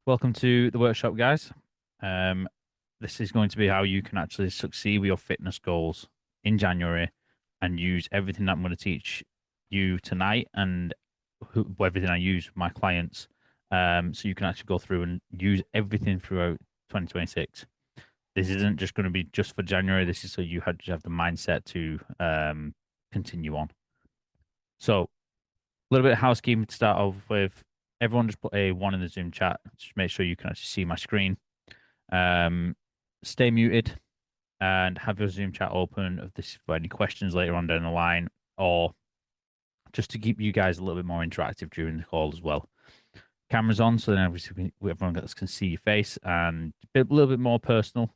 Welcome to the workshop, guys. Um, this is going to be how you can actually succeed with your fitness goals in January and use everything that I'm going to teach you tonight and everything I use with my clients. So you can actually go through and use everything throughout 2026. This isn't just going to be just for January. This is so you have the mindset to continue on. So a little bit of housekeeping to start off with. Everyone just put a one in the Zoom chat. Just make sure you can actually see my screen. Um, Stay muted and have your Zoom chat open if this for any questions later on down the line, or just to keep you guys a little bit more interactive during the call as well. Cameras on, so then obviously everyone can see your face and a little bit more personal.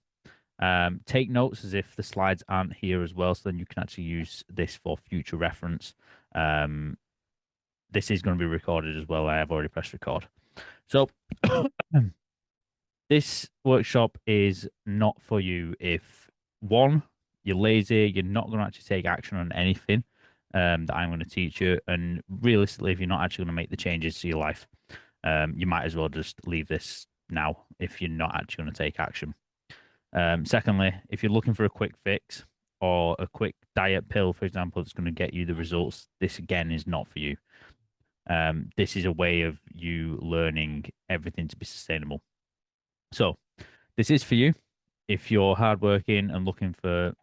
Take notes as if the slides aren't here as well, so then you can actually use this for future reference. Um, this is going to be recorded as well. I have already pressed record. So this workshop is not for you if one, you're lazy, you're not going to actually take action on anything that I'm going to teach you, and realistically, if you're not actually going to make the changes to your life, you might as well just leave this now if you're not actually going to take action. Secondly, if you're looking for a quick fix or a quick diet pill, for example, that's going to get you the results, this again is not for you. This is a way of you learning everything to be sustainable. So this is for you if you're hardworking and looking to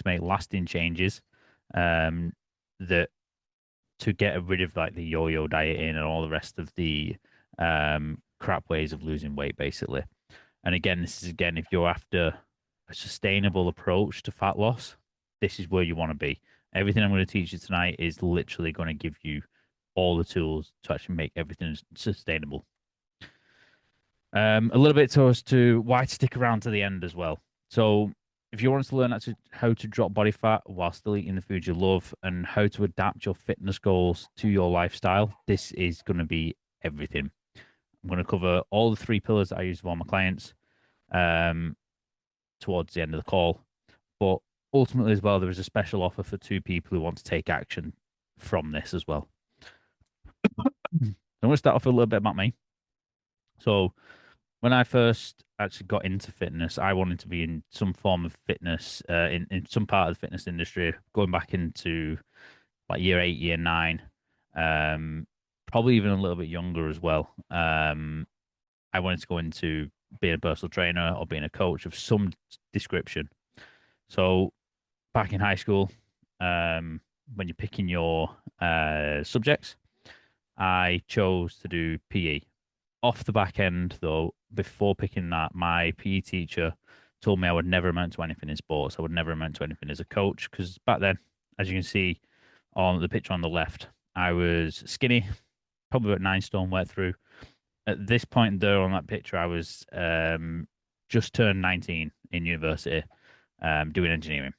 make lasting changes, um, that to get rid of like the yo-yo dieting and all the rest of the crap ways of losing weight, basically. And again, this is again if you're after a sustainable approach to fat loss, this is where you want to be. Everything I'm going to teach you tonight is literally going to give you all the tools to actually make everything sustainable. A little bit to why to stick around to the end as well. So, if you want to learn how to drop body fat while still eating the food you love and how to adapt your fitness goals to your lifestyle, this is going to be everything. I'm going to cover all the three pillars that I use with all my clients um, towards the end of the call. But ultimately, as well, there is a special offer for two people who want to take action from this as well. I'm going to start off with a little bit about me. So, when I first actually got into fitness, I wanted to be in some form of fitness, in some part of the fitness industry, going back into like year 8, year 9, um, probably even a little bit younger as well. I wanted to go into being a personal trainer or being a coach of some description. So back in high school, when you're picking your subjects, I chose to do PE. Off the back end, though, before picking that, my PE teacher told me I would never amount to anything in sports. I would never amount to anything as a coach because back then, as you can see on the picture on the left, I was skinny, probably about 9 stone wet through. At this point there on that picture, I was just turned 19 in university, doing engineering.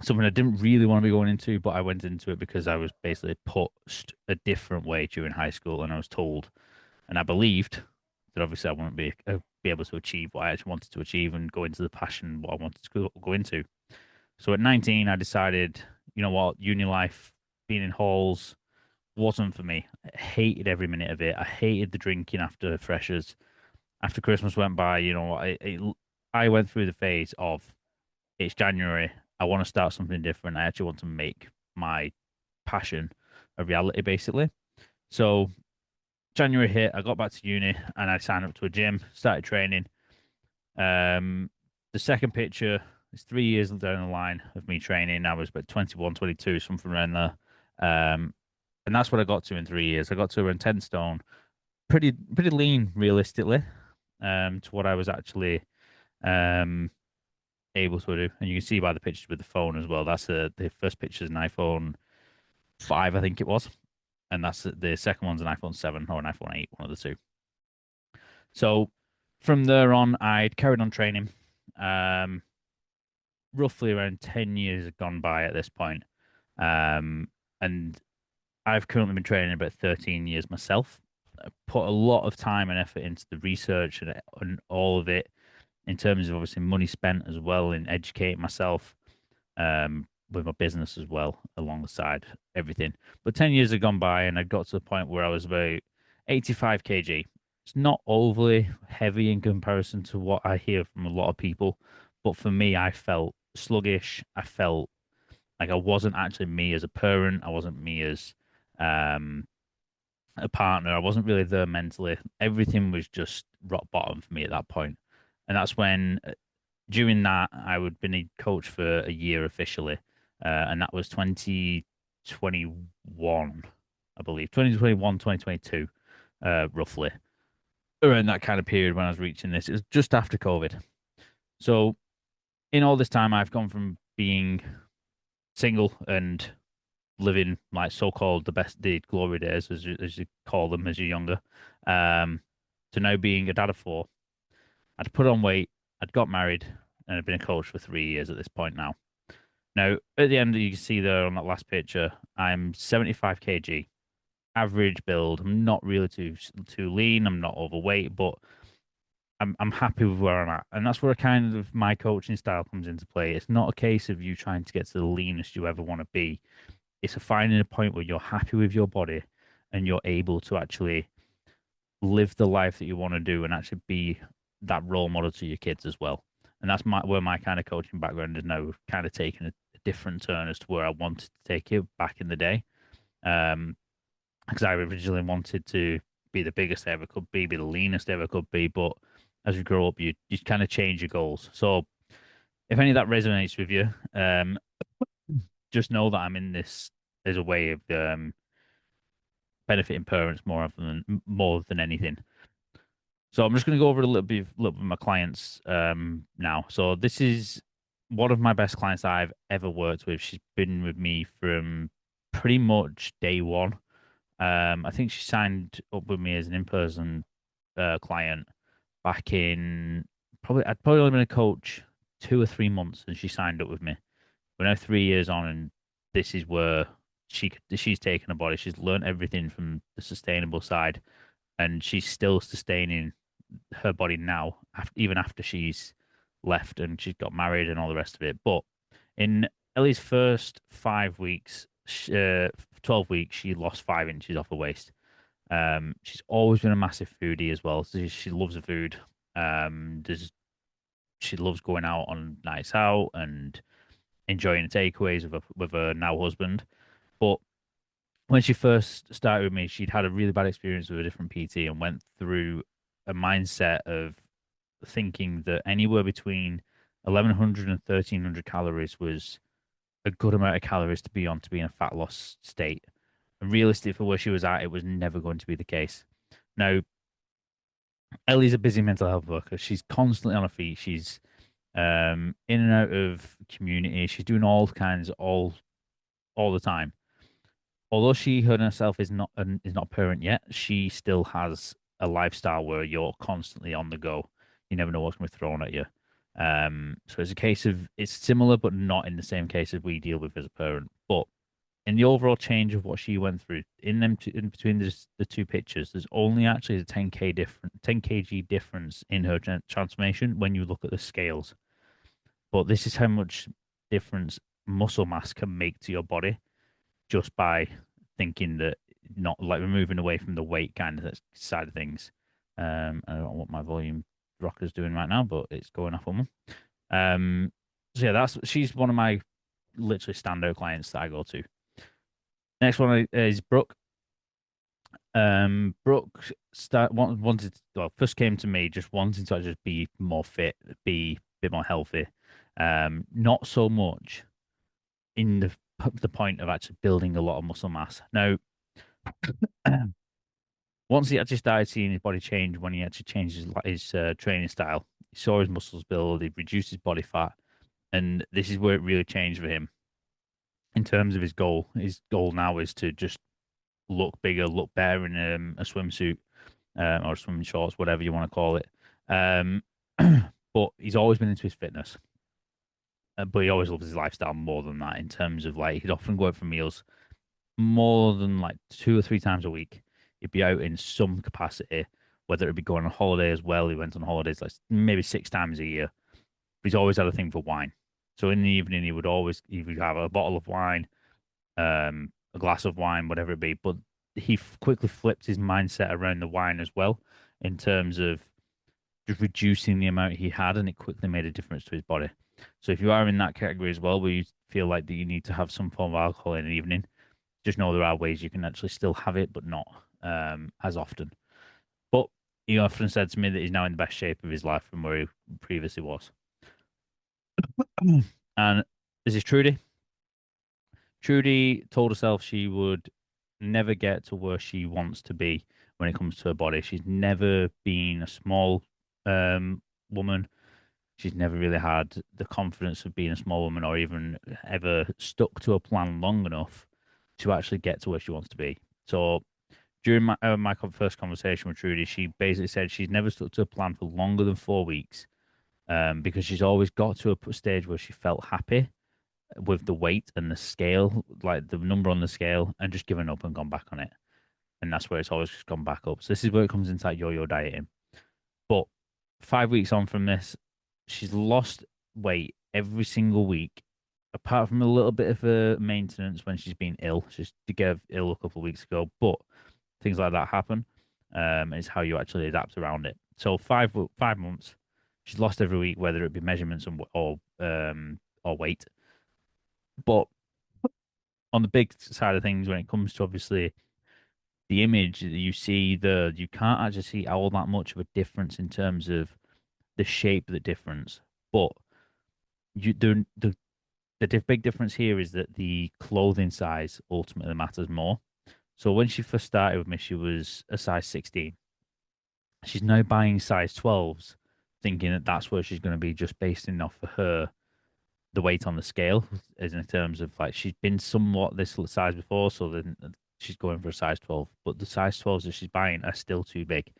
Something I didn't really want to be going into, but I went into it because I was basically pushed a different way during high school, and I was told, and I believed that obviously I wouldn't be able to achieve what I actually wanted to achieve and go into the passion what I wanted to go into. So at 19, I decided, you know what, uni life, being in halls wasn't for me. I hated every minute of it. I hated the drinking after freshers. After Christmas went by, I went through the phase of it's January. I want to start something different. I actually want to make my passion a reality, basically. So January hit. I got back to uni and I signed up to a gym, started training. Um, the second picture is 3 years down the line of me training. I was about 21, 22, something around there. And that's what I got to in 3 years. I got to around 10 stone, pretty lean realistically, to what I was actually um able to do. And you can see by the pictures with the phone as well. That's the first picture is an iPhone 5, I think it was, and that's the second one's an iPhone 7 or an iPhone 8, one of the two. So from there on, I'd carried on training. Um, Roughly around 10 years had gone by at this point. And I've currently been training about 13 years myself. I put a lot of time and effort into the research and all of it in terms of obviously money spent as well in educating myself, with my business as well alongside everything. But 10 years had gone by and I got to the point where I was about 85 kg. It's not overly heavy in comparison to what I hear from a lot of people, but for me, I felt sluggish. I felt like I wasn't actually me as a parent. I wasn't me as um, a partner. I wasn't really there mentally. Everything was just rock bottom for me at that point. And that's when, during that, I would been a coach for a year officially, and that was 2021, I believe, 2021, 2022, roughly around that kind of period when I was reaching this. It was just after COVID. So in all this time, I've gone from being single and living like so-called the best the glory days, as you call them as you're younger, um, to now being a dad of four. I'd put on weight, I'd got married, and I'd been a coach for 3 years at this point now. Now, at the end, you can see there on that last picture, I'm 75 kg, average build. I'm not really too lean. I'm not overweight, but I'm happy with where I'm at, and that's where kind of my coaching style comes into play. It's not a case of you trying to get to the leanest you ever want to be. It's a finding a point where you're happy with your body, and you're able to actually live the life that you want to do, and actually be that role model to your kids as well. And that's where my kind of coaching background is now kind of taking a different turn as to where I wanted to take it back in the day. Um, because I originally wanted to be the biggest I ever could be the leanest I ever could be, but as you grow up, you kind of change your goals. So if any of that resonates with you, just know that I'm in this as a way of benefiting parents more than anything. So I'm just going to go over a little bit of my clients now. So this is one of my best clients I've ever worked with. She's been with me from pretty much day one. I think she signed up with me as an in-person client back in I'd probably only been a coach 2 or 3 months, and she signed up with me. We're now 3 years on, and this is where she's taken a body. She's learned everything from the sustainable side, and she's still sustaining her body now, even after she's left and she's got married and all the rest of it. But in Ellie's first 5 weeks, 12 weeks, she lost 5 inches off her waist. She's always been a massive foodie as well. So she loves the food. She loves going out on nights out and enjoying the takeaways with her now husband. But when she first started with me, she'd had a really bad experience with a different PT and went through a mindset of thinking that anywhere between 1100 and 1300 calories was a good amount of calories to be on to be in a fat loss state. And realistic for where she was at, it was never going to be the case. Now, Ellie's a busy mental health worker. She's constantly on her feet. She's in and out of community. She's doing all kinds all the time. Although she herself is not a parent yet, she still has a lifestyle where you're constantly on the go. You never know what's going to be thrown at you. So it's a case of it's similar, but not in the same case as we deal with as a parent. But in the overall change of what she went through, in between the two pictures, there's only actually a 10 kg difference in her transformation when you look at the scales. But this is how much difference muscle mass can make to your body just by thinking that, not like we're moving away from the weight kind of side of things. I don't know what my volume rocker's doing right now, but it's going up on them. So yeah, she's one of my literally standout clients that I go to. Next one is Brooke. Brooke first came to me just wanting to just be more fit, be a bit more healthy. Not so much in the point of actually building a lot of muscle mass. Now, once he actually started seeing his body change, when he actually changed his training style, he saw his muscles build, he reduced his body fat, and this is where it really changed for him in terms of his goal. His goal now is to just look bigger, look better in a swimsuit or swimming shorts, whatever you want to call it. Um, but he's always been into his fitness. But he always loves his lifestyle more than that in terms of like he'd often go out for meals more than like 2 or 3 times a week. He'd be out in some capacity, whether it be going on holiday as well. He went on holidays like maybe 6 times a year. But he's always had a thing for wine. So in the evening, he would have a bottle of wine, a glass of wine, whatever it be. But he quickly flipped his mindset around the wine as well, in terms of just reducing the amount he had, and it quickly made a difference to his body. So if you are in that category as well, where you feel like that you need to have some form of alcohol in the evening, just know there are ways you can actually still have it, but not as often. But he often said to me that he's now in the best shape of his life from where he previously was. And this is Trudy. Trudy told herself she would never get to where she wants to be when it comes to her body. She's never been a small woman. She's never really had the confidence of being a small woman or even ever stuck to a plan long enough to actually get to where she wants to be. So during my first conversation with Trudy, she basically said she's never stuck to a plan for longer than 4 weeks because she's always got to a stage where she felt happy with the weight and the scale, like the number on the scale, and just given up and gone back on it. And that's where it's always just gone back up. So this is where it comes into that yo-yo dieting. But 5 weeks on from this, she's lost weight every single week, apart from a little bit of a maintenance when she's been ill. She's to get ill a couple of weeks ago, but things like that happen. It's how you actually adapt around it. So 5 months, she's lost every week, whether it be measurements or weight. But on the big side of things, when it comes to obviously the image that you see, you can't actually see all that much of a difference in terms of the shape of the difference. But you the big difference here is that the clothing size ultimately matters more. So when she first started with me, she was a size 16. She's now buying size 12s, thinking that that's where she's going to be just based off of her the weight on the scale, is in terms of like she's been somewhat this size before, so then she's going for a size 12. But the size 12s that she's buying are still too big.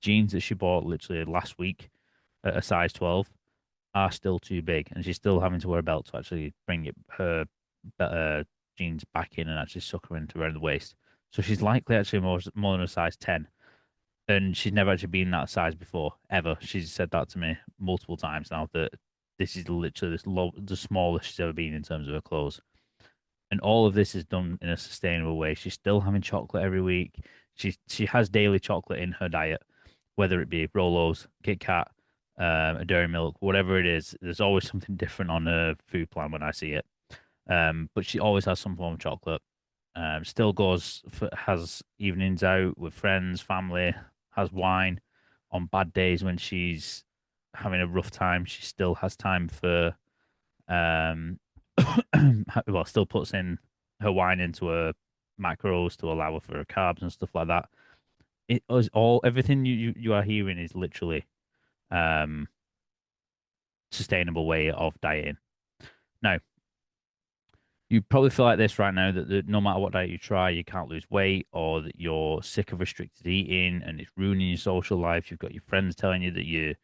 Jeans that she bought literally last week at a size 12 are still too big, and she's still having to wear a belt to actually bring her jeans back in and actually suck her into around the waist. So she's likely actually more than a size 10, and she's never actually been that size before ever. She's said that to me multiple times now that this is literally the smallest she's ever been in terms of her clothes. And all of this is done in a sustainable way. She's still having chocolate every week. She has daily chocolate in her diet, whether it be Rolos, Kit Kat, a dairy milk, whatever it is. There's always something different on her food plan when I see it. But she always has some form of chocolate. Still has evenings out with friends, family, has wine on bad days when she's having a rough time. She still has time for um, well, still puts in her wine into her macros to allow her for her carbs and stuff like that. It is all everything you are hearing is literally um sustainable way of dieting. Now, you probably feel like this right now that no matter what diet you try, you can't lose weight, or that you're sick of restricted eating and it's ruining your social life. You've got your friends telling you that you're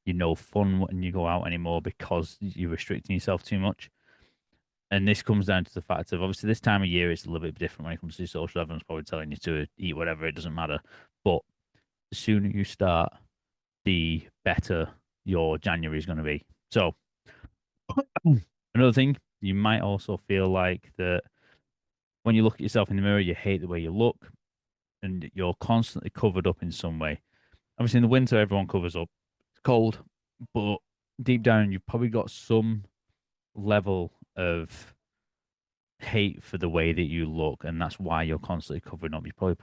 no fun when you go out anymore because you're restricting yourself too much. And this comes down to the fact of obviously this time of year is a little bit different when it comes to social. Everyone's probably telling you to eat whatever, it doesn't matter. But the sooner you start, the better your January is going to be. So another thing, you might also feel like that when you look at yourself in the mirror, you hate the way you look and you're constantly covered up in some way. Obviously, in the winter, everyone covers up. It's cold, but deep down, you've probably got some level of hate for the way that you look, and that's why you're constantly covering up. You're probably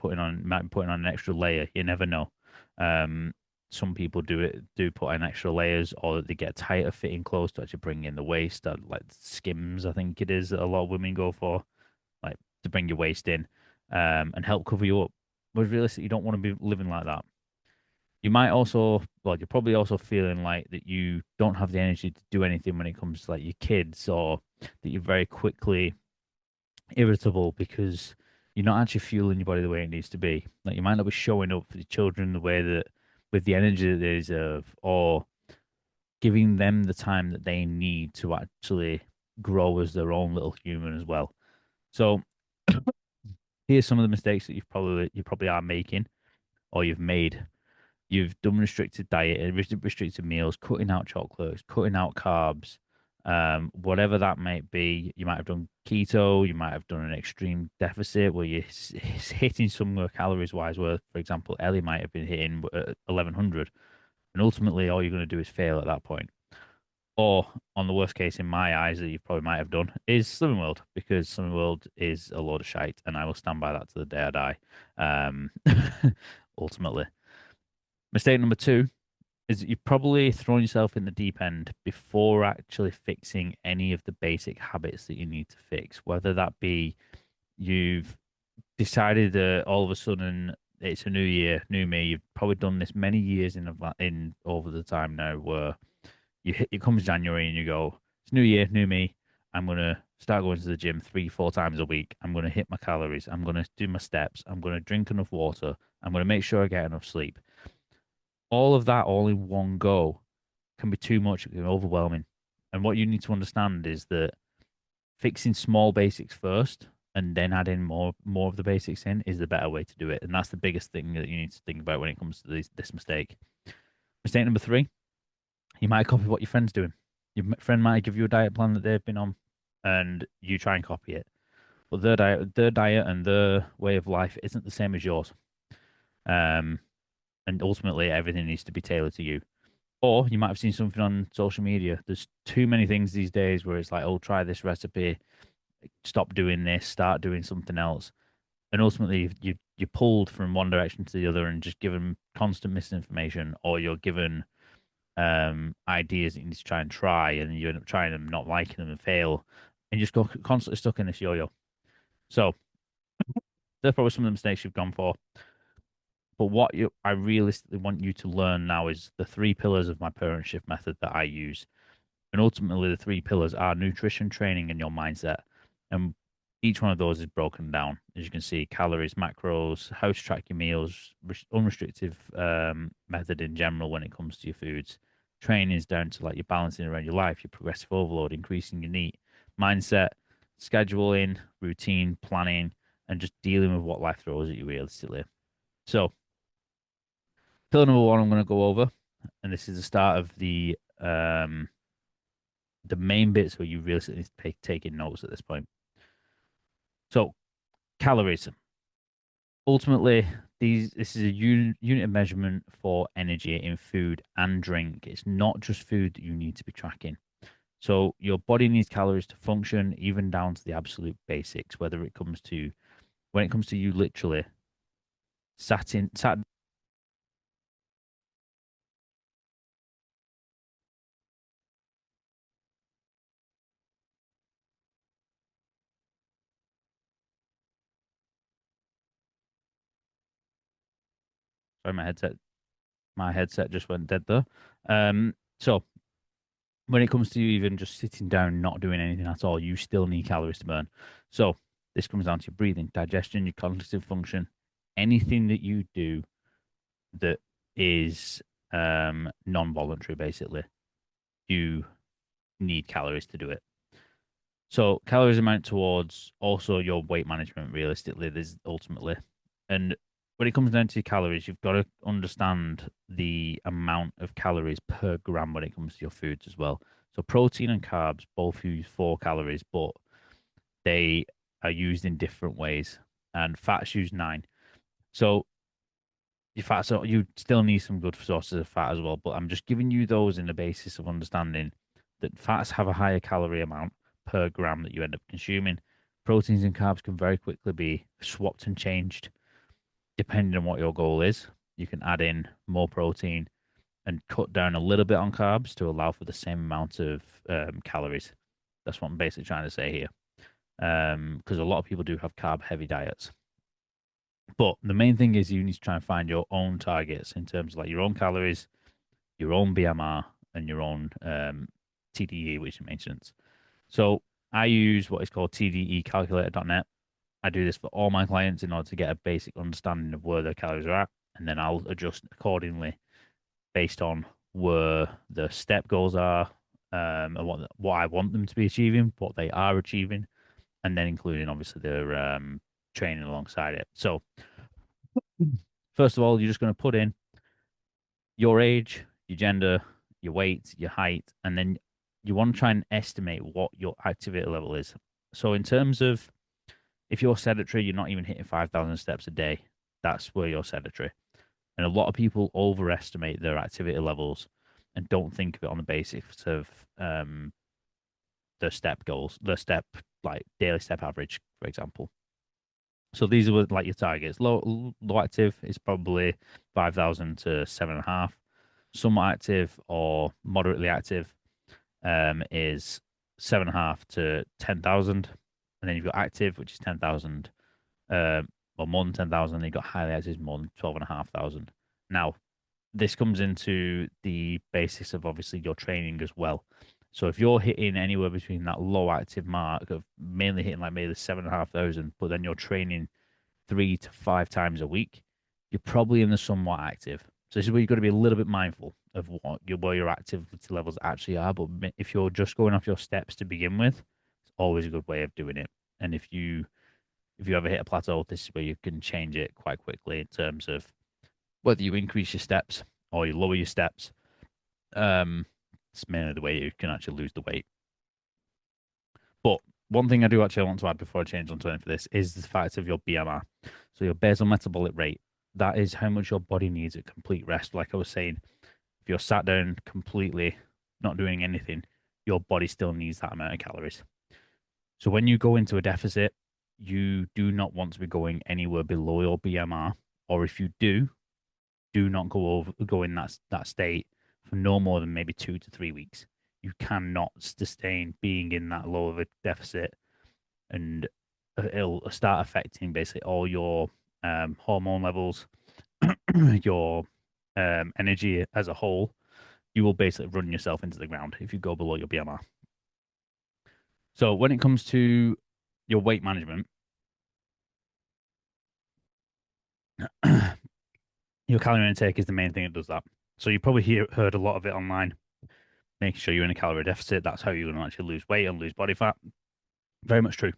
might be putting on an extra layer. You never know. Um, some people do put on extra layers, or they get tighter fitting clothes to actually bring in the waist, like Skims, I think it is that a lot of women go for, like to bring your waist in, and help cover you up. But realistically, you don't want to be living like that. You might also, well, you're probably also feeling like that you don't have the energy to do anything when it comes to like your kids, or that you're very quickly irritable because you're not actually fueling your body the way it needs to be. Like you might not be showing up for the children the way that with the energy that they deserve, or giving them the time that they need to actually grow as their own little human as well. So here's some of the mistakes that you probably are making or you've made. You've done restricted diet, restricted meals, cutting out chocolates, cutting out carbs, Whatever that might be. You might have done keto, you might have done an extreme deficit where you're hitting somewhere calories wise, where, for example, Ellie might have been hitting 1100, and ultimately all you're going to do is fail at that point. Or, on the worst case, in my eyes, that you probably might have done, is Slimming World, because Slimming World is a load of shite, and I will stand by that to the day I die. Um, ultimately. Mistake number two is that you've probably thrown yourself in the deep end before actually fixing any of the basic habits that you need to fix, whether that be you've decided that all of a sudden it's a new year, new me. You've probably done this many years in over the time now, where it comes January and you go, it's new year, new me. I'm gonna start going to the gym 3, 4 times a week. I'm gonna hit my calories. I'm gonna do my steps. I'm gonna drink enough water. I'm gonna make sure I get enough sleep. All of that all in one go can be too much, it can be overwhelming. And what you need to understand is that fixing small basics first and then adding more of the basics in is the better way to do it. And that's the biggest thing that you need to think about when it comes to this mistake. Mistake number three, you might copy what your friend's doing. Your friend might give you a diet plan that they've been on, and you try and copy it. But their diet and their way of life isn't the same as yours. Um, and ultimately, everything needs to be tailored to you. Or you might have seen something on social media. There's too many things these days where it's like, oh, try this recipe, stop doing this, start doing something else. And ultimately, you're pulled from one direction to the other and just given constant misinformation, or you're given ideas that you need to try, and you end up trying them, not liking them, and fail, and you just go constantly stuck in this yo-yo. So they're probably some of the mistakes you've gone for. But I realistically want you to learn now is the three pillars of my parent shift method that I use. And ultimately, the three pillars are nutrition, training, and your mindset. And each one of those is broken down. As you can see, calories, macros, how to track your meals, unrestricted method in general when it comes to your foods. Training is down to like your balancing around your life, your progressive overload, increasing your NEAT, mindset, scheduling, routine, planning, and just dealing with what life throws at you realistically. So, pillar number one, I'm going to go over, and this is the start of the main bits where you really need to take taking notes at this point. So, calories. Ultimately, this is a unit of measurement for energy in food and drink. It's not just food that you need to be tracking. So your body needs calories to function, even down to the absolute basics. Whether it comes to when it comes to you literally sat. Sorry, my headset just went dead there. So when it comes to you even just sitting down, not doing anything at all, you still need calories to burn. So this comes down to your breathing, digestion, your cognitive function, anything that you do that is non-voluntary, basically, you need calories to do it. So calories amount towards also your weight management. Realistically, there's ultimately, and when it comes down to calories, you've got to understand the amount of calories per gram when it comes to your foods as well. So protein and carbs both use 4 calories, but they are used in different ways, and fats use 9. So your fat, so you still need some good sources of fat as well. But I'm just giving you those in the basis of understanding that fats have a higher calorie amount per gram that you end up consuming. Proteins and carbs can very quickly be swapped and changed depending on what your goal is. You can add in more protein and cut down a little bit on carbs to allow for the same amount of calories. That's what I'm basically trying to say here. Because a lot of people do have carb heavy diets. But the main thing is you need to try and find your own targets in terms of like your own calories, your own BMR, and your own TDE, which is maintenance. So I use what is called TDEcalculator.net. I do this for all my clients in order to get a basic understanding of where their calories are at, and then I'll adjust accordingly based on where the step goals are, and what I want them to be achieving, what they are achieving, and then including obviously their training alongside it. So first of all, you're just going to put in your age, your gender, your weight, your height, and then you want to try and estimate what your activity level is. So in terms of if you're sedentary, you're not even hitting 5,000 steps a day. That's where you're sedentary. And a lot of people overestimate their activity levels and don't think of it on the basis of their step goals, their step like daily step average, for example. So these are like your targets. Low active is probably 5,000 to 7.5. Somewhat active or moderately active is 7.5 to 10,000. And then you've got active, which is 10,000, or more than 10,000. You've got highly active, more than 12,500. Now, this comes into the basis of obviously your training as well. So if you're hitting anywhere between that low active mark of mainly hitting like maybe 7,500, but then you're training 3 to 5 times a week, you're probably in the somewhat active. So this is where you've got to be a little bit mindful of where your activity levels actually are. But if you're just going off your steps to begin with, it's always a good way of doing it. And if you ever hit a plateau, this is where you can change it quite quickly in terms of whether you increase your steps or you lower your steps. It's mainly the way you can actually lose the weight. But one thing I do actually want to add before I change on to for this is the fact of your BMR. So your basal metabolic rate. That is how much your body needs at complete rest. Like I was saying, if you're sat down completely, not doing anything, your body still needs that amount of calories. So when you go into a deficit, you do not want to be going anywhere below your BMR. Or if you do not go in that state for no more than maybe 2 to 3 weeks. You cannot sustain being in that low of a deficit, and it'll start affecting basically all your hormone levels, your energy as a whole. You will basically run yourself into the ground if you go below your BMR. So when it comes to your weight management, your calorie intake is the main thing that does that. So you probably heard a lot of it online. Making sure you're in a calorie deficit. That's how you're going to actually lose weight and lose body fat. Very much true.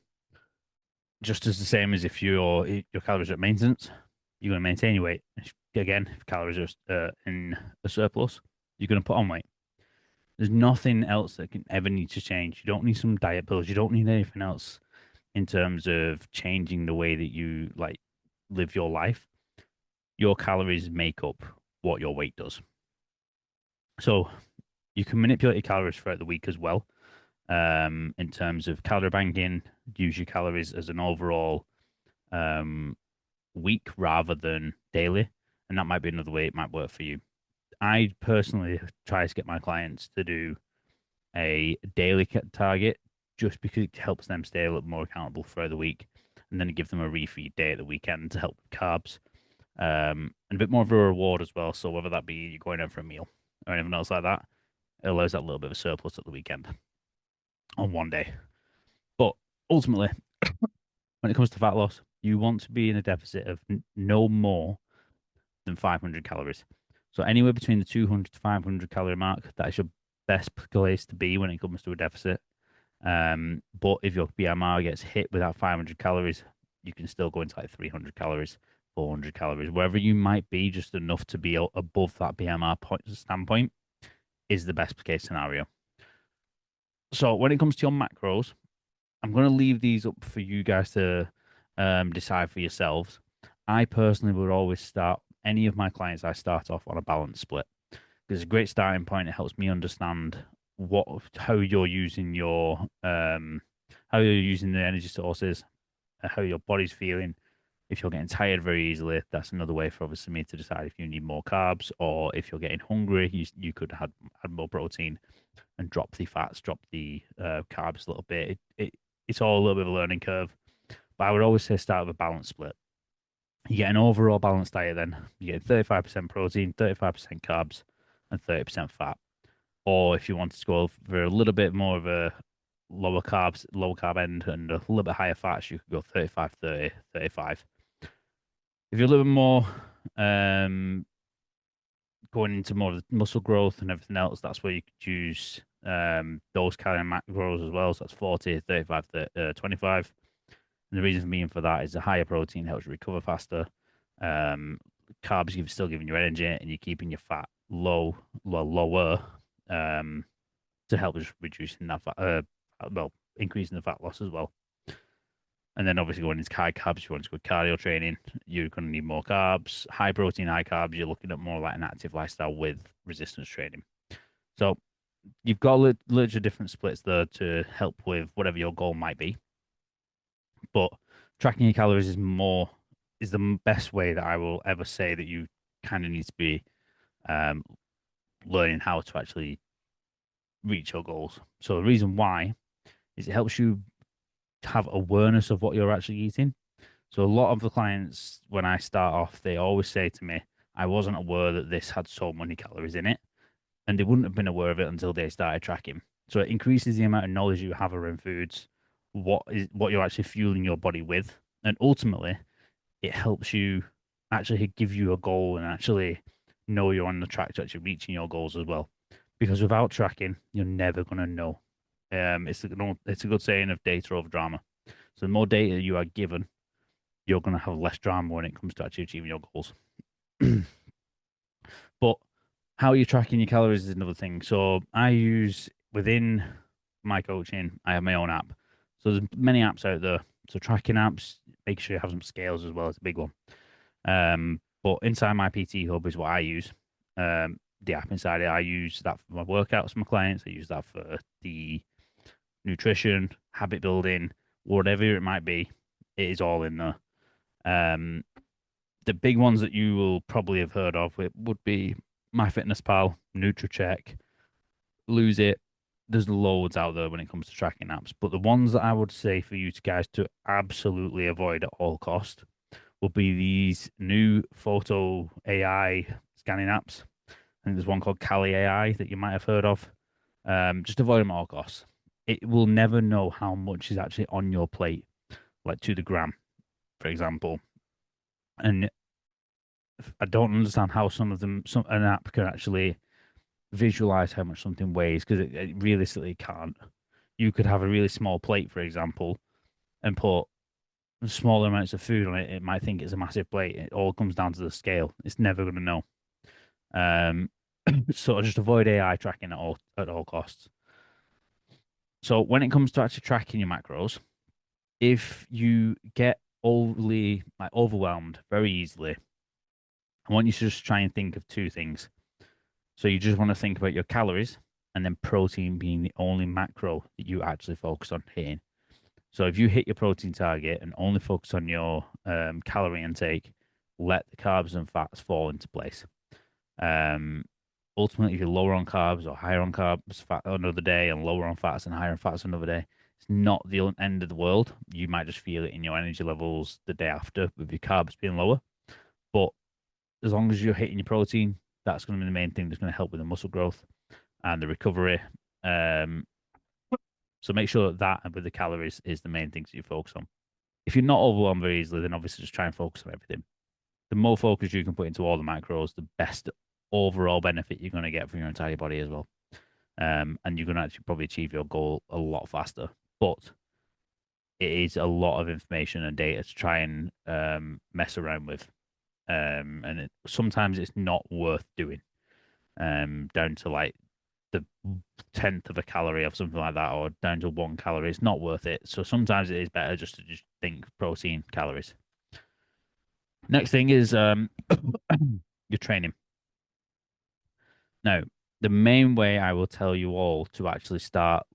Just as the same as if your calories are at maintenance, you're going to maintain your weight. Again, if calories are in a surplus, you're going to put on weight. There's nothing else that can ever need to change. You don't need some diet pills. You don't need anything else in terms of changing the way that you like live your life. Your calories make up what your weight does. So you can manipulate your calories throughout the week as well. In terms of calorie banking, use your calories as an overall week rather than daily. And that might be another way it might work for you. I personally try to get my clients to do a daily target just because it helps them stay a little more accountable throughout the week. And then give them a refeed day at the weekend to help with carbs. And a bit more of a reward as well. So whether that be you're going out for a meal or anything else like that, it allows that little bit of a surplus at the weekend on one day. But ultimately, when it comes to fat loss, you want to be in a deficit of no more than 500 calories. So anywhere between the 200 to 500 calorie mark, that is your best place to be when it comes to a deficit. But if your BMR gets hit without 500 calories, you can still go into like 300 calories, 400 calories, wherever you might be, just enough to be above that BMR standpoint is the best case scenario. So when it comes to your macros, I'm going to leave these up for you guys to decide for yourselves. I personally would always start any of my clients. I start off on a balanced split. It's a great starting point. It helps me understand how you're using the energy sources, how your body's feeling. If you're getting tired very easily, that's another way for obviously me to decide if you need more carbs, or if you're getting hungry, you could add more protein and drop the fats, drop the carbs a little bit. It's all a little bit of a learning curve. But I would always say start with a balanced split. You get an overall balanced diet then. You get 35% protein, 35% carbs, and 30% fat. Or if you wanted to go for a little bit more of a lower carb end and a little bit higher fats, you could go 35, 30, 35. If you're a little bit more going into more of the muscle growth and everything else, that's where you could use those kind of macros as well. So that's 40, 35, 25. And the reason being for that is the higher protein helps you recover faster. Carbs still giving you energy, and you're keeping your fat lower to to help us reducing that fat, well, increasing the fat loss as well. And then obviously going into high carbs, if you want to go cardio training, you're going to need more carbs. High protein, high carbs, you're looking at more like an active lifestyle with resistance training. So you've got literally different splits there to help with whatever your goal might be. But tracking your calories is the best way that I will ever say that you kind of need to be um, learning how to actually reach your goals. So the reason why is it helps you have awareness of what you're actually eating. So a lot of the clients, when I start off, they always say to me, I wasn't aware that this had so many calories in it. And they wouldn't have been aware of it until they started tracking. So it increases the amount of knowledge you have around foods, what you're actually fueling your body with. And ultimately, it helps you actually give you a goal and actually know you're on the track to actually reaching your goals as well. Because without tracking, you're never going to know. It's a good saying of data over drama. So the more data you are given, you're going to have less drama when it comes to actually achieving your goals. But how you're tracking your calories is another thing. So I use within my coaching, I have my own app. So there's many apps out there. So tracking apps, make sure you have some scales as well. It's a big one. But inside my PT Hub is what I use. The app inside it, I use that for my workouts for my clients. I use that for the nutrition, habit building, whatever it might be. It is all in there. The big ones that you will probably have heard of would be MyFitnessPal, NutriCheck, Lose It. There's loads out there when it comes to tracking apps, but the ones that I would say for you guys to absolutely avoid at all cost would be these new photo AI scanning apps. I think there's one called Kali AI that you might have heard of. Just avoid them at all costs. It will never know how much is actually on your plate, like to the gram, for example. And I don't understand how an app can actually visualize how much something weighs because it realistically can't. You could have a really small plate, for example, and put small amounts of food on it. It might think it's a massive plate. It all comes down to the scale. It's never going to know. So just avoid AI tracking at all costs. So when it comes to actually tracking your macros, if you get overly overwhelmed very easily, I want you to just try and think of two things. So you just want to think about your calories and then protein being the only macro that you actually focus on hitting. So if you hit your protein target and only focus on your calorie intake, let the carbs and fats fall into place. Ultimately, if you're lower on carbs or higher on carbs fat another day and lower on fats and higher on fats another day, it's not the end of the world. You might just feel it in your energy levels the day after with your carbs being lower. But as long as you're hitting your protein, that's going to be the main thing that's going to help with the muscle growth and the recovery. So make sure that with the calories is the main things that you focus on. If you're not overwhelmed very easily, then obviously just try and focus on everything. The more focus you can put into all the macros, the best overall benefit you're going to get from your entire body as well. And you're going to actually probably achieve your goal a lot faster. But it is a lot of information and data to try and mess around with. And sometimes it's not worth doing. Down to like the 10th of a calorie or something like that, or down to 1 calorie. It's not worth it. So sometimes it is better just to just think protein, calories. Next thing is your training. Now, the main way I will tell you all to actually start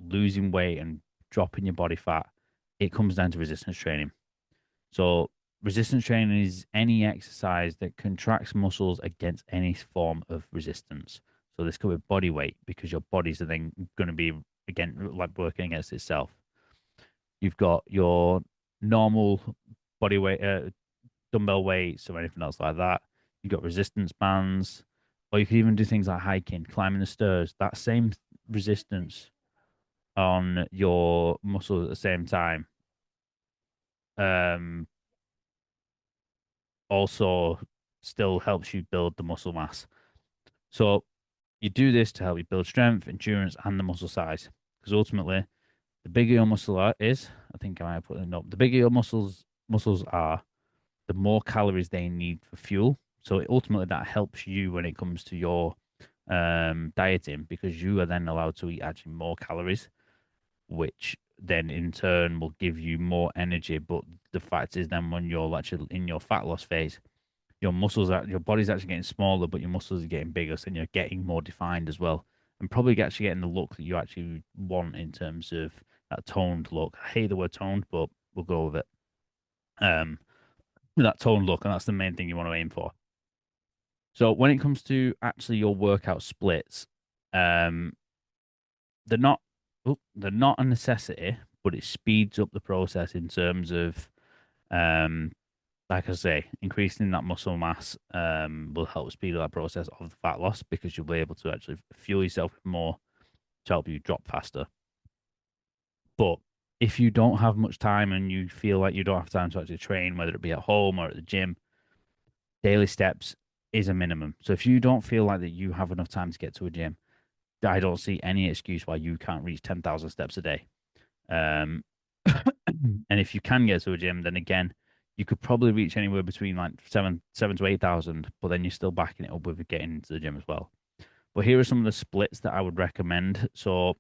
losing weight and dropping your body fat, it comes down to resistance training. So resistance training is any exercise that contracts muscles against any form of resistance. So this could be body weight because your bodies are then going to be again like working against itself. You've got your normal body weight, dumbbell weights or anything else like that. You've got resistance bands, or you can even do things like hiking, climbing the stairs. That same resistance on your muscles at the same time. Um, Also still helps you build the muscle mass. So you do this to help you build strength, endurance, and the muscle size. Because ultimately, the bigger your muscle is, I think I might put it up. The bigger your muscles are, the more calories they need for fuel. So ultimately, that helps you when it comes to your dieting because you are then allowed to eat actually more calories, which then in turn will give you more energy. But the fact is, then when you're actually in your fat loss phase, your body's actually getting smaller, but your muscles are getting bigger, so you're getting more defined as well, and probably actually getting the look that you actually want in terms of that toned look. I hate the word toned, but we'll go with it. Um, that toned look, and that's the main thing you want to aim for. So when it comes to actually your workout splits, um, they're not they're not a necessity, but it speeds up the process in terms of um, like I say, increasing that muscle mass will help speed up that process of the fat loss because you'll be able to actually fuel yourself with more to help you drop faster. But if you don't have much time and you feel like you don't have time to actually train, whether it be at home or at the gym, daily steps is a minimum. So if you don't feel like that you have enough time to get to a gym, I don't see any excuse why you can't reach 10,000 steps a day. Um, and if you can get to a gym, then again, you could probably reach anywhere between like seven to 8,000, but then you're still backing it up with getting into the gym as well. But here are some of the splits that I would recommend. So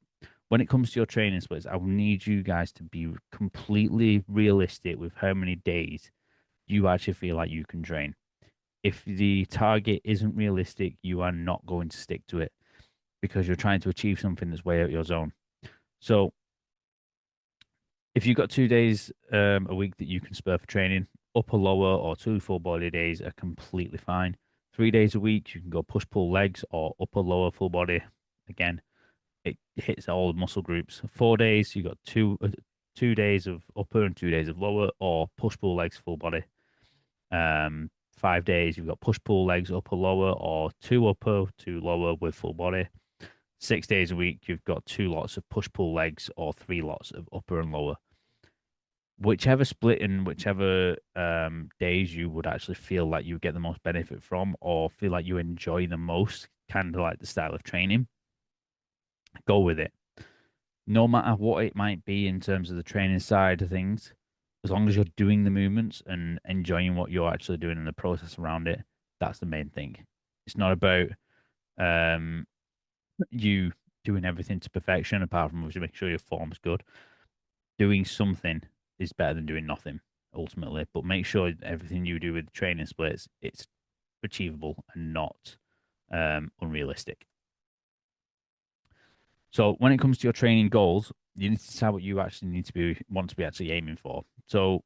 when it comes to your training splits, I will need you guys to be completely realistic with how many days you actually feel like you can train. If the target isn't realistic, you are not going to stick to it because you're trying to achieve something that's way out your zone. So if you've got 2 days a week that you can spare for training, upper, lower, or two full body days are completely fine. 3 days a week, you can go push pull legs or upper, lower, full body. Again, it hits all the muscle groups. 4 days, you got 2 days of upper and 2 days of lower, or push pull legs full body. 5 days, you've got push pull legs upper, lower, or two upper, two lower with full body. 6 days a week, you've got two lots of push pull legs or three lots of upper and lower. Whichever split and whichever days you would actually feel like you get the most benefit from or feel like you enjoy the most, kind of like the style of training, go with it. No matter what it might be in terms of the training side of things, as long as you're doing the movements and enjoying what you're actually doing in the process around it, that's the main thing. It's not about um, you doing everything to perfection, apart from obviously making sure your form's good. Doing something is better than doing nothing ultimately, but make sure everything you do with training splits it's achievable and not unrealistic. So when it comes to your training goals, you need to decide what you actually need to be want to be actually aiming for. So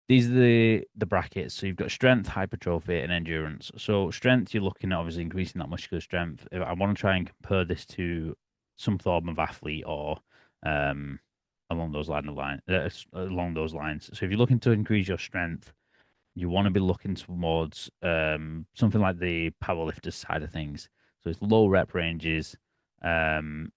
these are the brackets. So you've got strength, hypertrophy, and endurance. So strength, you're looking at obviously increasing that muscular strength. If I want to try and compare this to some form of athlete or um, along those lines. So if you're looking to increase your strength, you want to be looking towards something like the powerlifter side of things. So it's low rep ranges, and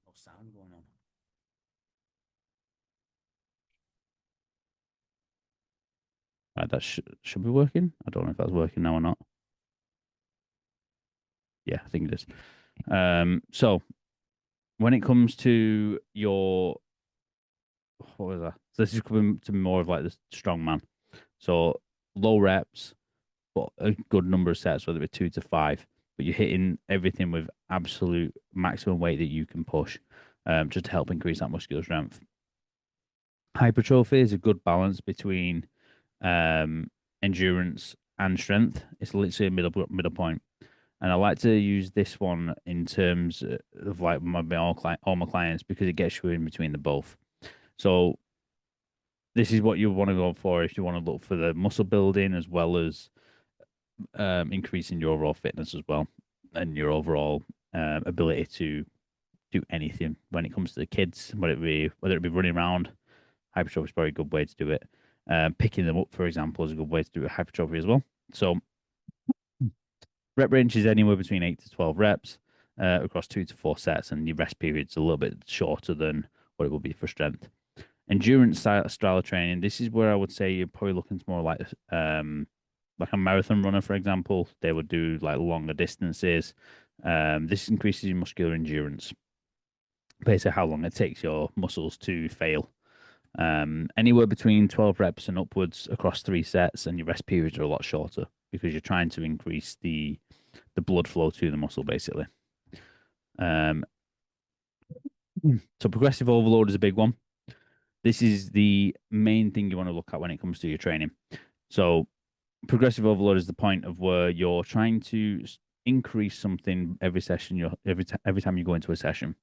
no sound going on. Right, that should be working. I don't know if that's working now or not. Yeah, I think it is. So when it comes to your what was that? So this is coming to more of like the strong man. So low reps, but a good number of sets, whether it's 2 to 5, but you're hitting everything with absolute maximum weight that you can push, just to help increase that muscular strength. Hypertrophy is a good balance between um, endurance and strength. It's literally a middle point. And I like to use this one in terms of like all my clients because it gets you in between the both. So this is what you want to go for if you want to look for the muscle building as well as increasing your overall fitness as well and your overall ability to do anything when it comes to the kids, whether it be running around. Hypertrophy is probably a good way to do it. Picking them up, for example, is a good way to do a hypertrophy as well. So rep range is anywhere between 8 to 12 reps across 2 to 4 sets, and your rest period's a little bit shorter than what it will be for strength. Endurance style of training. This is where I would say you're probably looking to more like a marathon runner, for example. They would do like longer distances. This increases your muscular endurance. basically how long it takes your muscles to fail. Anywhere between 12 reps and upwards across 3 sets, and your rest periods are a lot shorter because you're trying to increase the blood flow to the muscle, basically. Um, so progressive overload is a big one. This is the main thing you want to look at when it comes to your training. So progressive overload is the point of where you're trying to increase something every session. Every time you go into a session,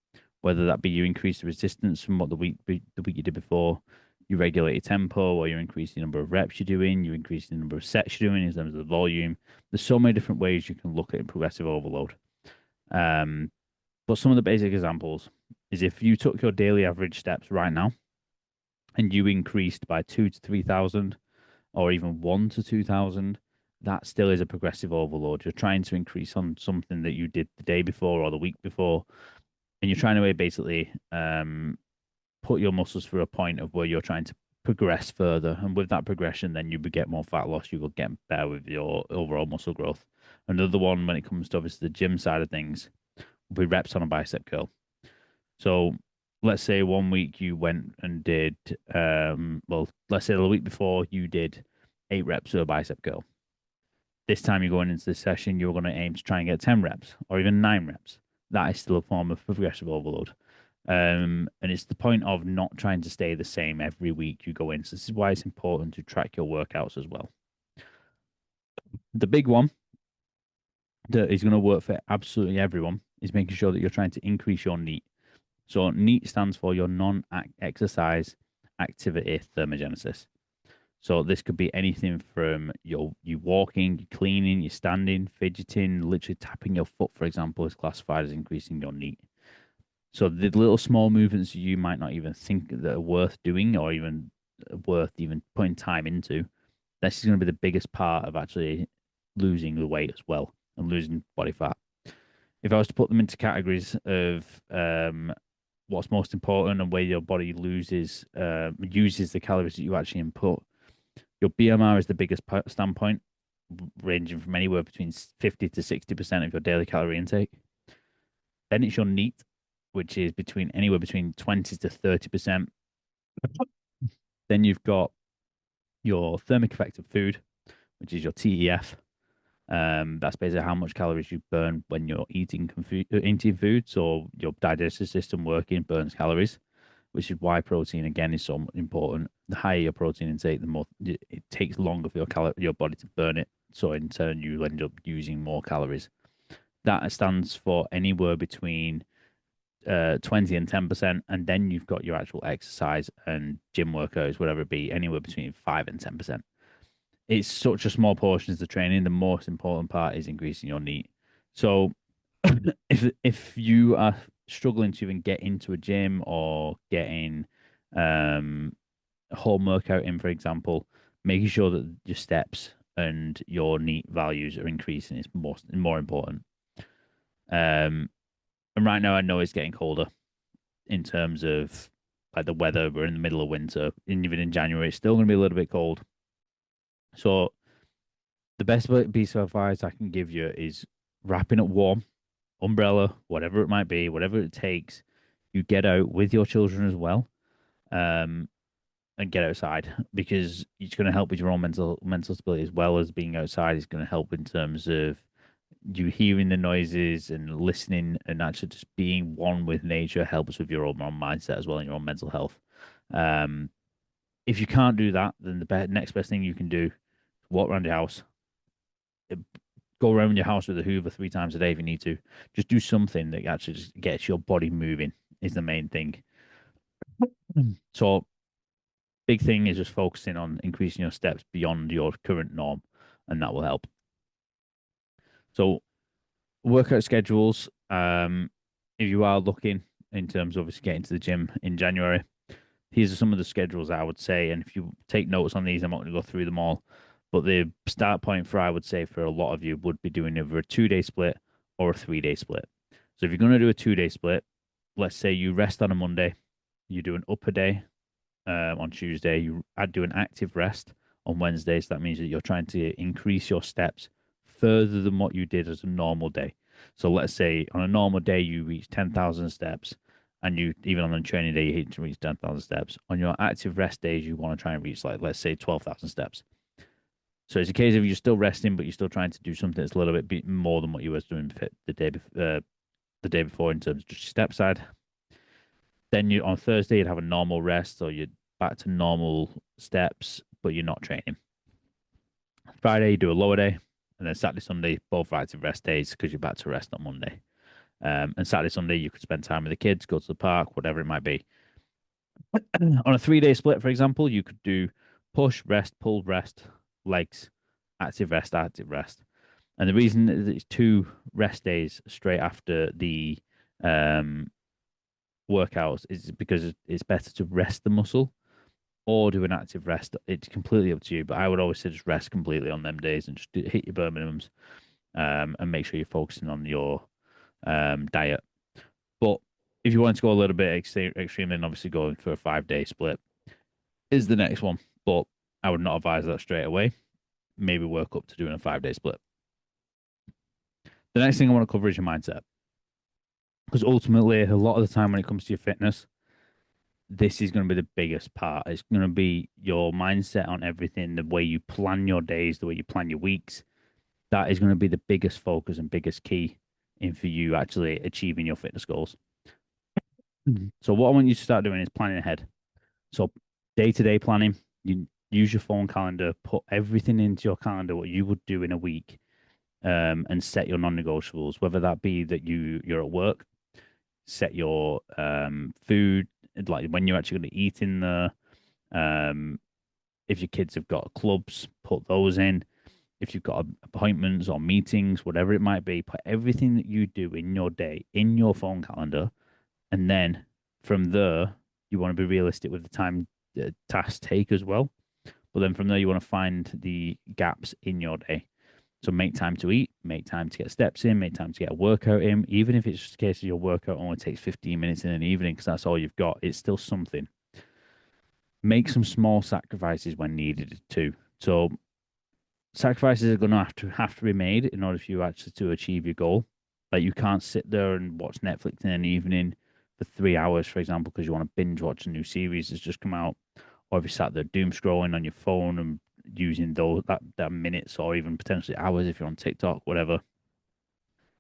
whether that be you increase the resistance from what the week you did before, you regulate your tempo, or you increase the number of reps you're doing, you increase the number of sets you're doing in terms of the volume. There's so many different ways you can look at progressive overload. But some of the basic examples is if you took your daily average steps right now and you increased by 2 to 3,000 or even 1 to 2,000, that still is a progressive overload. You're trying to increase on something that you did the day before or the week before, and you're trying to basically put your muscles through a point of where you're trying to progress further. And with that progression, then you would get more fat loss. You will get better with your overall muscle growth. Another one, when it comes to obviously the gym side of things, will be reps on a bicep curl. So let's say one week you went and did, well, let's say the week before you did 8 reps of a bicep curl. This time you're going into this session, you're going to aim to try and get 10 reps or even 9 reps. That is still a form of progressive overload. And it's the point of not trying to stay the same every week you go in. So this is why it's important to track your workouts as well. The big one that is going to work for absolutely everyone is making sure that you're trying to increase your NEAT. So NEAT stands for your non-exercise activity thermogenesis. So this could be anything from you walking, you cleaning, you standing, fidgeting, literally tapping your foot, for example, is classified as increasing your NEAT. So the little small movements you might not even think that are worth doing or even worth even putting time into, this is going to be the biggest part of actually losing the weight as well and losing body fat. If I was to put them into categories of what's most important and where your body uses the calories that you actually input, your BMR is the biggest standpoint, ranging from anywhere between 50 to 60% of your daily calorie intake. Then it's your NEAT, which is anywhere between 20 to 30%. Then you've got your thermic effect of food, which is your TEF. That's basically how much calories you burn when you're eating food. So your digestive system working burns calories, which is why protein again is so important. The higher your protein intake, the more it takes longer for your body to burn it. So in turn, you end up using more calories. That stands for anywhere between 20 and 10%, and then you've got your actual exercise and gym workouts, whatever it be, anywhere between 5 and 10%. It's such a small portion of the training. The most important part is increasing your NEAT. So if you are struggling to even get into a gym or getting a home workout in, for example, making sure that your steps and your NEAT values are increasing is more important. And right now, I know it's getting colder in terms of like the weather. We're in the middle of winter, and even in January, it's still going to be a little bit cold. So the best piece of advice I can give you is wrapping up warm, umbrella, whatever it might be, whatever it takes. You get out with your children as well, and get outside because it's going to help with your own mental stability as well as being outside. It's going to help in terms of you hearing the noises and listening and actually just being one with nature helps with your own mindset as well and your own mental health. If you can't do that, then the next best thing you can do is walk around your house, go around your house with a Hoover 3 times a day if you need to. Just do something that actually just gets your body moving is the main thing. So big thing is just focusing on increasing your steps beyond your current norm, and that will help. So workout schedules, if you are looking in terms of obviously getting to the gym in January, these are some of the schedules I would say. And if you take notes on these, I'm not going to go through them all. But the start point I would say for a lot of you would be doing either a 2-day split or a 3-day split. So if you're going to do a 2-day split, let's say you rest on a Monday, you do an upper day on Tuesday, you do an active rest on Wednesday. So that means that you're trying to increase your steps further than what you did as a normal day. So let's say on a normal day, you reach 10,000 steps and you even on a training day you hit to reach 10,000 steps. On your active rest days, you want to try and reach like let's say 12,000 steps. So it's a case of you're still resting, but you're still trying to do something that's a little bit more than what you were doing the day before in terms of just step side. Then you on Thursday you'd have a normal rest, so you're back to normal steps, but you're not training. Friday you do a lower day, and then Saturday, Sunday both active rest days because you're back to rest on Monday. And Saturday, Sunday you could spend time with the kids, go to the park, whatever it might be. On a 3 day split, for example, you could do push, rest, pull, rest, legs, active rest, active rest. And the reason that it's 2 rest days straight after the um, workouts is because it's better to rest the muscle or do an active rest. It's completely up to you, but I would always say just rest completely on them days and just hit your bare minimums, and make sure you're focusing on your diet. But if you want to go a little bit extreme, then obviously going for a 5 day split is the next one. But I would not advise that straight away. Maybe work up to doing a 5 day split. The next thing I want to cover is your mindset. Because ultimately, a lot of the time when it comes to your fitness, this is going to be the biggest part. It's going to be your mindset on everything, the way you plan your days, the way you plan your weeks. That is going to be the biggest focus and biggest key in for you actually achieving your fitness goals. So what I want you to start doing is planning ahead. So day-to-day planning, you use your phone calendar, put everything into your calendar, what you would do in a week, and set your non-negotiables, whether that be that you're at work, set your food, like when you're actually going to eat in the, if your kids have got clubs, put those in. If you've got appointments or meetings, whatever it might be, put everything that you do in your day in your phone calendar. And then from there, you want to be realistic with the time tasks take as well. But then from there, you want to find the gaps in your day. So make time to eat, make time to get steps in, make time to get a workout in. Even if it's just a case of your workout only takes 15 minutes in an evening because that's all you've got, it's still something. Make some small sacrifices when needed too. So sacrifices are going to have to be made in order for you actually to achieve your goal. Like you can't sit there and watch Netflix in an evening for 3 hours, for example, because you want to binge watch a new series that's just come out, or if you sat there doom scrolling on your phone and using that minutes or even potentially hours if you're on TikTok, whatever.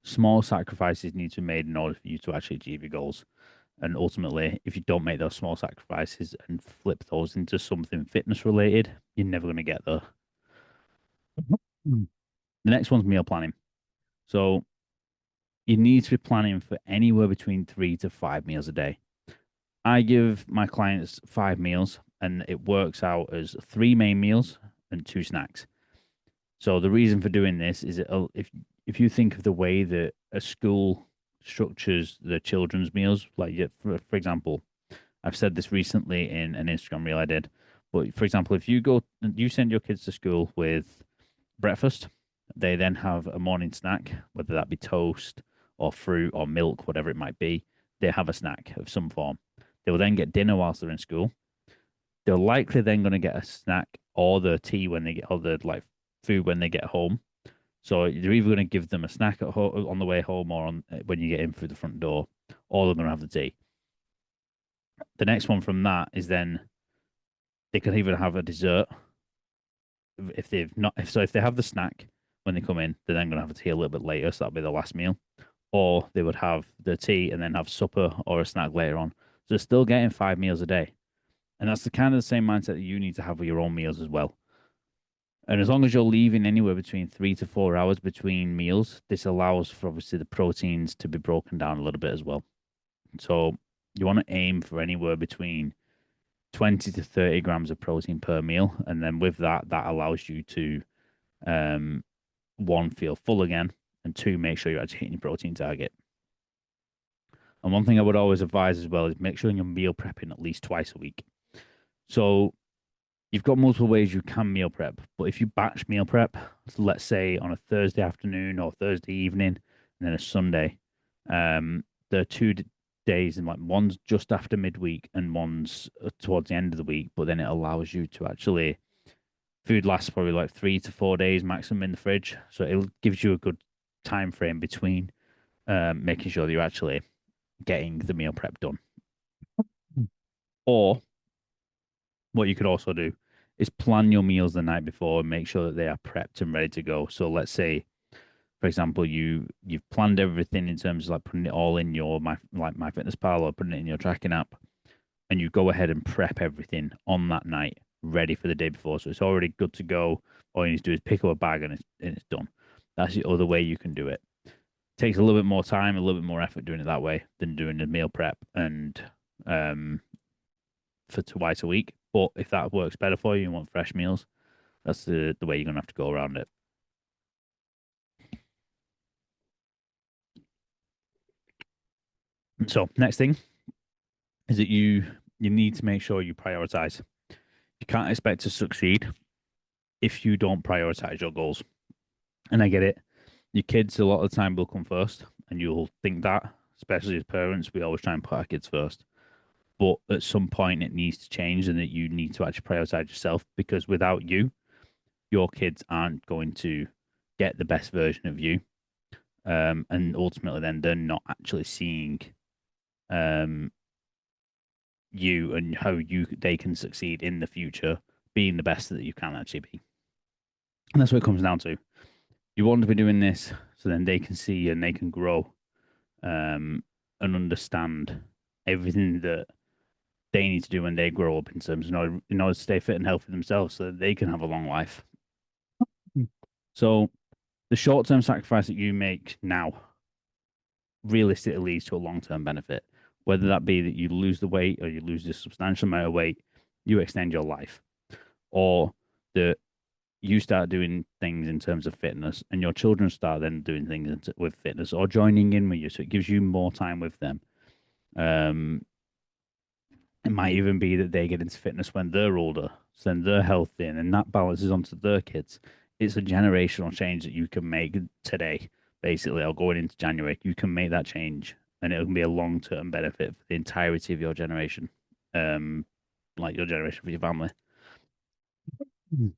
Small sacrifices need to be made in order for you to actually achieve your goals. And ultimately, if you don't make those small sacrifices and flip those into something fitness related, you're never going to get there. The next one's meal planning. So you need to be planning for anywhere between 3 to 5 meals a day. I give my clients 5 meals, and it works out as 3 main meals and 2 snacks. So the reason for doing this is if you think of the way that a school structures the children's meals, like for example, I've said this recently in an Instagram reel I did, but for example, if you send your kids to school with breakfast, they then have a morning snack, whether that be toast or fruit or milk, whatever it might be. They have a snack of some form. They will then get dinner whilst they're in school. They're likely then going to get a snack or the tea when they get, or the like food when they get home. So you're either going to give them a snack at home on the way home or when you get in through the front door, or they're going to have the tea. The next one from that is then they could even have a dessert if they've not. If they have the snack when they come in, they're then going to have a tea a little bit later, so that'll be the last meal. Or they would have the tea and then have supper or a snack later on. So they're still getting 5 meals a day. And that's the kind of the same mindset that you need to have with your own meals as well. And as long as you're leaving anywhere between 3 to 4 hours between meals, this allows for obviously the proteins to be broken down a little bit as well. So you want to aim for anywhere between 20 to 30 grams of protein per meal. And then with that, that allows you to, one, feel full again, and two, make sure you're actually hitting your protein target. And one thing I would always advise as well is make sure you're meal prepping at least twice a week. So you've got multiple ways you can meal prep, but if you batch meal prep, so let's say on a Thursday afternoon or Thursday evening, and then a Sunday, there are 2 days, and like one's just after midweek and one's towards the end of the week. But then it allows you to actually food lasts probably like 3 to 4 days maximum in the fridge, so it gives you a good time frame between making sure that you're actually getting the meal prep done. Or what you could also do is plan your meals the night before and make sure that they are prepped and ready to go. So let's say, for example, you've planned everything in terms of like putting it all in your MyFitnessPal or putting it in your tracking app, and you go ahead and prep everything on that night, ready for the day before. So it's already good to go. All you need to do is pick up a bag and it's done. That's the other way you can do it. Takes a little bit more time, a little bit more effort doing it that way than doing the meal prep and um for twice a week. But if that works better for you and want fresh meals, that's the way you're gonna have to go around it. So next thing is that you need to make sure you prioritize. You can't expect to succeed if you don't prioritize your goals. And I get it. Your kids a lot of the time will come first, and you'll think that, especially as parents, we always try and put our kids first. But at some point, it needs to change, and that you need to actually prioritize yourself because without you, your kids aren't going to get the best version of you. And ultimately, then they're not actually seeing um, you and how they can succeed in the future, being the best that you can actually be. And that's what it comes down to. You want to be doing this so then they can see and they can grow and understand everything that they need to do when they grow up in terms of in order to stay fit and healthy themselves so that they can have a long life. So the short term sacrifice that you make now realistically leads to a long term benefit, whether that be that you lose the weight or you lose a substantial amount of weight, you extend your life, or that you start doing things in terms of fitness and your children start then doing things with fitness or joining in with you. So it gives you more time with them. Um, it might even be that they get into fitness when they're older, so then they're healthy, and then that balances onto their kids. It's a generational change that you can make today, basically, or going into January. You can make that change, and it'll be a long term benefit for the entirety of your generation, like your generation for your family. Mm.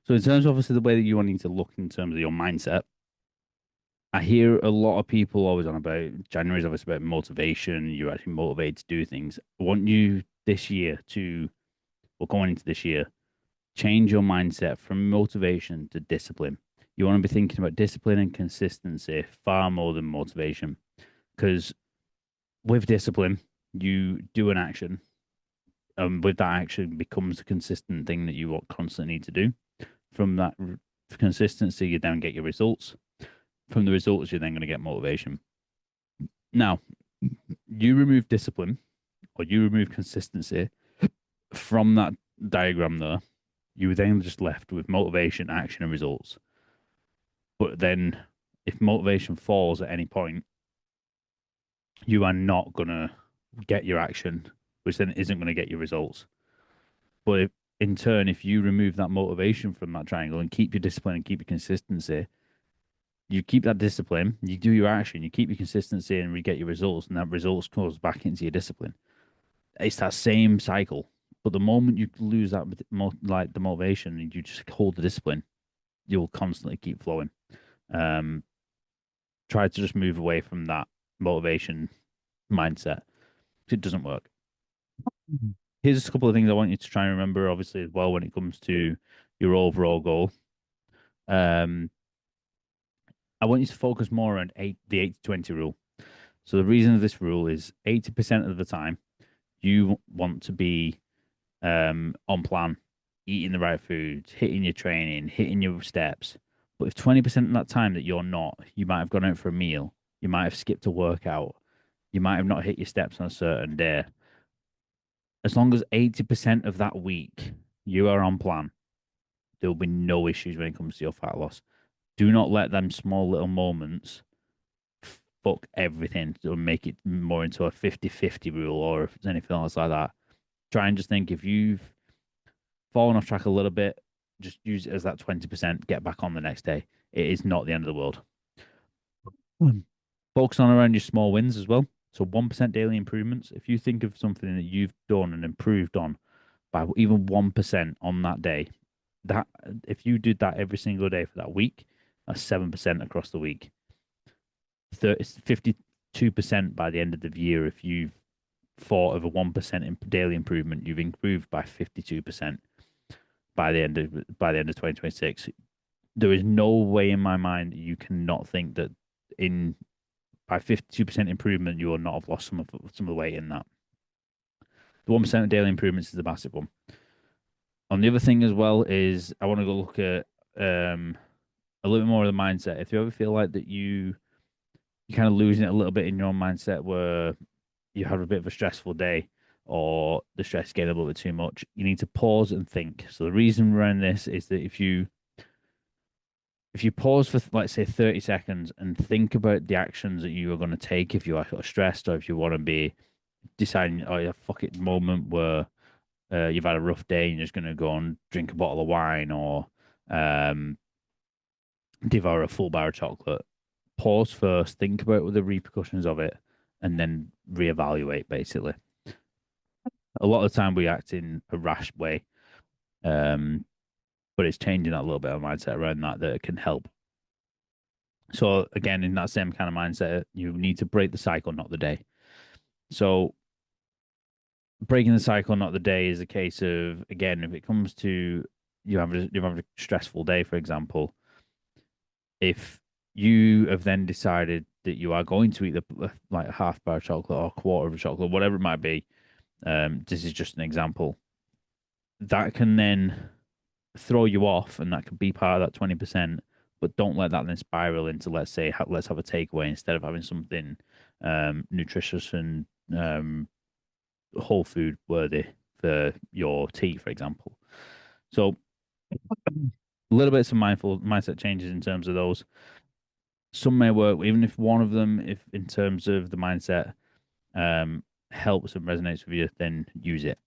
So, in terms of obviously the way that you are need to look in terms of your mindset, I hear a lot of people always on about January is obviously about motivation. You're actually motivated to do things. I want you this year to, or going into this year, change your mindset from motivation to discipline. You want to be thinking about discipline and consistency far more than motivation. Because with discipline, you do an action, and with that action becomes a consistent thing that you constantly need to do. From that consistency, you then get your results. From the results, you're then going to get motivation. Now, you remove discipline or you remove consistency from that diagram there, you then just left with motivation, action, and results. But then, if motivation falls at any point, you are not going to get your action, which then isn't going to get your results. But in turn, if you remove that motivation from that triangle and keep your discipline and keep your consistency, you keep that discipline, you do your action, you keep your consistency, and we get your results, and that results goes back into your discipline. It's that same cycle. But the moment you lose that, like the motivation, and you just hold the discipline, you'll constantly keep flowing. Um, Try to just move away from that motivation mindset. It doesn't work. Here's a couple of things I want you to try and remember, obviously, as well, when it comes to your overall goal. Um, I want you to focus more on the 80-20 rule. So the reason of this rule is 80% of the time you want to be on plan, eating the right foods, hitting your training, hitting your steps. But if 20% of that time that you're not, you might have gone out for a meal, you might have skipped a workout, you might have not hit your steps on a certain day. As long as 80% of that week you are on plan, there will be no issues when it comes to your fat loss. Do not let them small little moments fuck everything or make it more into a 50-50 rule or if it's anything else like that. Try and just think if you've fallen off track a little bit, just use it as that 20%, get back on the next day. It is not the end of the world. Focus on around your small wins as well. So 1% daily improvements. If you think of something that you've done and improved on by even 1% on that day, that if you did that every single day for that week, that's 7% across the week. 52% by the end of the year if you've thought of a 1% daily improvement, you've improved by 52% by the end of 2026. There is no way in my mind you cannot think that in by 52% improvement, you will not have lost some of the weight in that. The 1% of daily improvements is the massive one. On the other thing as well is I want to go look at a little bit more of the mindset. If you ever feel like that you're kind of losing it a little bit in your own mindset where you have a bit of a stressful day or the stress getting a little bit too much, you need to pause and think. So the reason we're in this is that if you pause for let's say 30 seconds and think about the actions that you are going to take if you are stressed or if you want to be deciding oh yeah fuck it moment where you've had a rough day and you're just going to go and drink a bottle of wine or um, devour a full bar of chocolate, pause first, think about the repercussions of it, and then reevaluate basically. A lot of the time we act in a rash way, um, but it's changing that little bit of mindset around that can help. So again, in that same kind of mindset, you need to break the cycle, not the day. So breaking the cycle, not the day, is a case of again, if it comes to you have a stressful day, for example, if you have then decided that you are going to eat the like a half bar of chocolate or a quarter of a chocolate, whatever it might be, this is just an example. That can then throw you off, and that could be part of that 20%. But don't let that then spiral into let's say let's have a takeaway instead of having something nutritious and whole food worthy for your tea, for example. So a little bit of some mindful mindset changes in terms of those. Some may work, even if one of them, if in terms of the mindset, helps and resonates with you, then use it.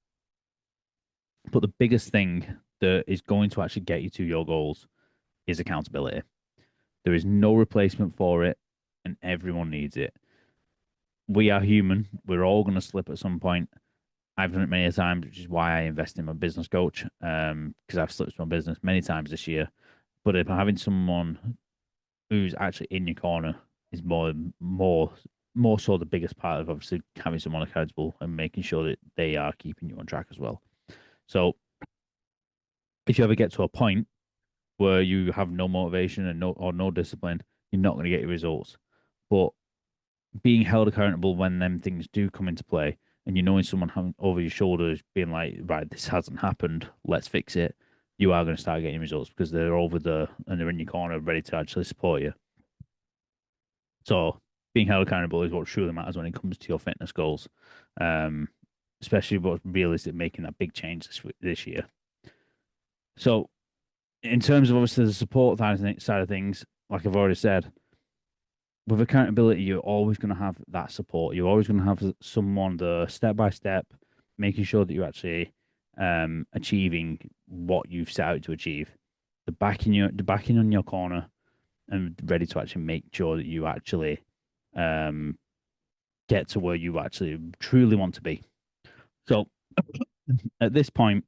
But the biggest thing that is going to actually get you to your goals is accountability. There is no replacement for it, and everyone needs it. We are human. We're all going to slip at some point. I've done it many times, which is why I invest in my business coach, because I've slipped from business many times this year. But if I'm having someone who's actually in your corner is more so the biggest part of obviously having someone accountable and making sure that they are keeping you on track as well. So if you ever get to a point where you have no motivation and no discipline, you're not going to get your results. But being held accountable when them things do come into play, and you knowing someone having over your shoulders being like, right, this hasn't happened, let's fix it. You are going to start getting results because they're over there and they're in your corner, ready to actually support you. So being held accountable is what truly matters when it comes to your fitness goals, um, especially what's realistic making that big change this year. So in terms of obviously the support side of things, like I've already said, with accountability, you're always going to have that support. You're always going to have someone the step by step, making sure that you're actually achieving what you've set out to achieve. The backing on your corner and ready to actually make sure that you actually um, get to where you actually truly want to be. So at this point,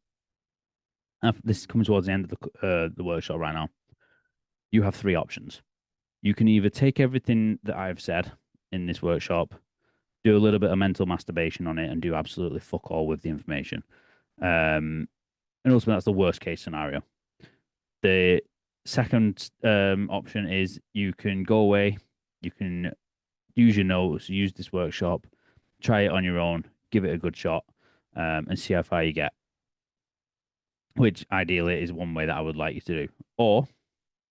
this is coming towards the end of the workshop right now. You have three options. You can either take everything that I've said in this workshop, do a little bit of mental masturbation on it, and do absolutely fuck all with the information. And ultimately, that's the worst case scenario. The second option is you can go away, you can use your notes, use this workshop, try it on your own, give it a good shot, and see how far you get. Which ideally is one way that I would like you to do. Or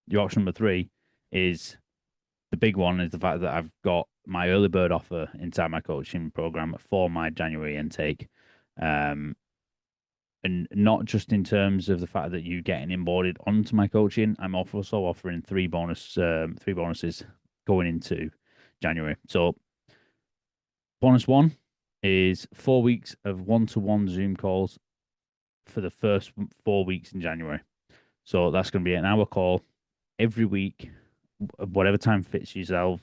your option number three is the big one is the fact that I've got my early bird offer inside my coaching program for my January intake. And not just in terms of the fact that you getting onboarded onto my coaching, I'm also offering three bonuses going into January. So bonus one is 4 weeks of one-to-one Zoom calls for the first 4 weeks in January. So that's going to be an hour call every week, whatever time fits yourself,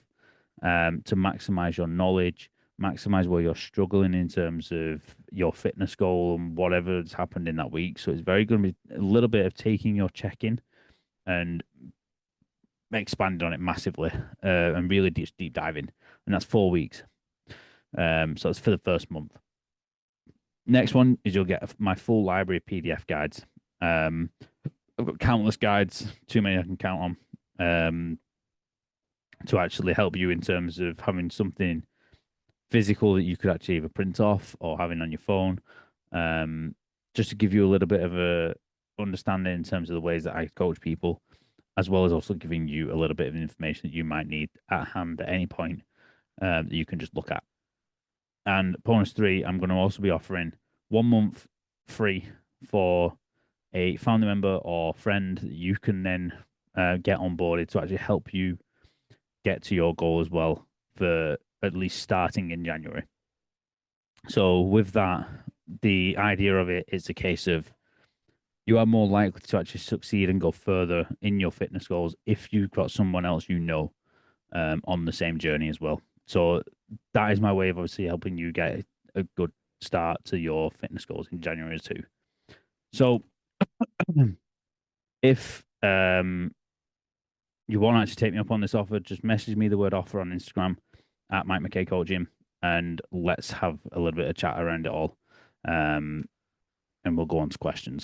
to maximize your knowledge, maximize where you're struggling in terms of your fitness goal and whatever has happened in that week. So it's very going to be a little bit of taking your check-in and expanding on it massively, and really deep diving. And that's 4 weeks. So it's for the first month. Next one is you'll get my full library of PDF guides. Um, I've got countless guides, too many I can count on, to actually help you in terms of having something physical that you could actually either print off or having on your phone, um, just to give you a little bit of a understanding in terms of the ways that I coach people, as well as also giving you a little bit of information that you might need at hand at any point, that you can just look at. And bonus three, I'm going to also be offering 1 month free for a family member or friend that you can then get onboarded to actually help you get to your goal as well, for at least starting in January. So with that, the idea of it is a case of you are more likely to actually succeed and go further in your fitness goals if you've got someone else on the same journey as well. So that is my way of obviously helping you get a good start to your fitness goals in January too. So if you want to actually take me up on this offer, just message me the word offer on Instagram at Mike McKay Coaching, and let's have a little bit of chat around it all. And we'll go on to questions.